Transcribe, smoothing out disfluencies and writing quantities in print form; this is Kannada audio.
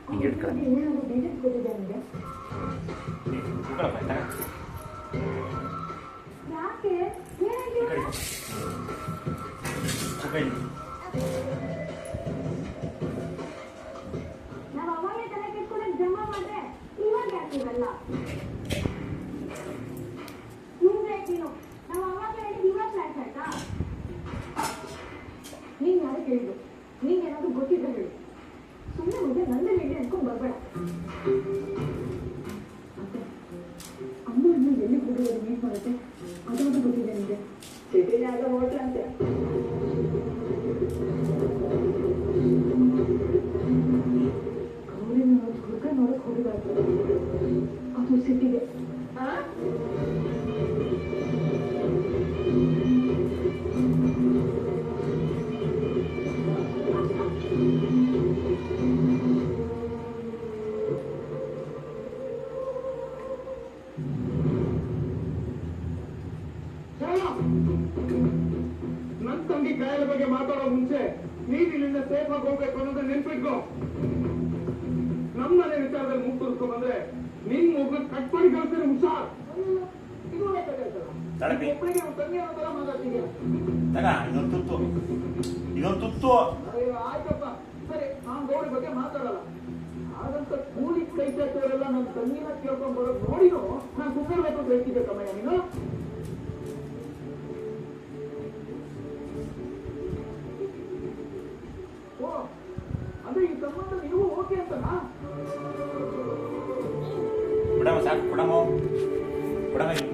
ಹಿಂಗೆ ಇಟ್ಕೊಳ್ಳಿ ನಾವು ಅವಾಗಲೇ ತಲೆ ಕೆಟ್ಕೊಂಡಾಗ ಜಮಾ ಮಾಡ್ರೆ ಇವಾಗ ಯಾಕಿರಲ್ಲ ನೀನು ನಾವು ಅವಾಗಲೇ ಇವಾಗ ಫ್ಲಾಶ್ ಆಯ್ತಾ ನೀನ್ ಯಾರು ಕೇಳಿದ್ರು ನಿಂಗೆ ಏನಾದ್ರು ಗೊತ್ತಿದ್ರೆ ಹೇಳು ಸುಮ್ಮನೆ ಮುಂದೆ ನನ್ನ ಹೇಳಿ ಅನ್ಕೊಂಡ್ ಬರ್ಬೇಡ ಮತ್ತೆ ಅಮ್ಮ ಅಣ್ಣ ಎಲ್ಲಿ ಹೋಗೋದು ಮೀಟ್ ಮಾಡುತ್ತೆ ಅದಾದ್ರೂ ಗೊತ್ತಿದೆ ನಿಮಗೆ ಸಿಟಿಲಿ ಆಗ ಹೋಟ್ಲ ಅಂತೆ ಗೌರಿನ ಹುಡುಗ ನೋಡಕ್ ಹೋಗಿದಾಗ್ತದೆ ಅದು ಸಿಟಿಗೆ ನನ್ನ ತಂಗಿ ಕಾಯಿಲೆ ಬಗ್ಗೆ ಮಾತಾಡೋ ಮುಂಚೆ ನೀನು ಇಲ್ಲಿಂದ ಸೇಫ್ ಆಗಿ ಹೋಗ್ಬೇಕು ಅನ್ನೋದನ್ನ ನೆನ್ಪಿಟ್ಕೋ ನಮ್ಮ ಮನೆ ವಿಚಾರದಲ್ಲಿ ಮೂಗ್ ತುರ್ಕೊ ಬಂದ್ರೆ ನಿನ್ ಮುಗ್ನ ಕಟ್ ಮಾಡಿ ಕಳ್ಸಿದ್ರೆ ಹುಷಾರ್ ಒಬ್ಬರಿಗೆ ತಂಗಿ ಅನ್ನೋ ತರ ಮಾತಾಡ್ತಿದ್ಯಾ ಇದೊಂದು ತುತ್ತು ಆಯ್ತಪ್ಪ ಸರಿ ನಾನ್ ಗೌರಿ ಬಗ್ಗೆ ಮಾತಾಡಲ್ಲ ಹಾಗಂತ ಕೂಲಿ ಕೈ ಚಾಚೋರೆಲ್ಲ ನನ್ನ ತಂಗಿನ ಕೇಳ್ಕೊಂಡ್ ಬರೋದು ನೋಡಿನೂ ನಾನು ಸುಮ್ಮನೆ ಅಂತ ಹೇಳ್ತಿದ್ದೆ ಕಮ್ಮಯ್ಯ ನೀನು ಓ ಅಂದ್ರೆ ಈ ಸಂಬಂಧ ನೀವು ಓಕೆ ಅಂತನಾ ಬಿಡಮ್ಮ ಸಾಕು ಬಿಡಮ್ಮ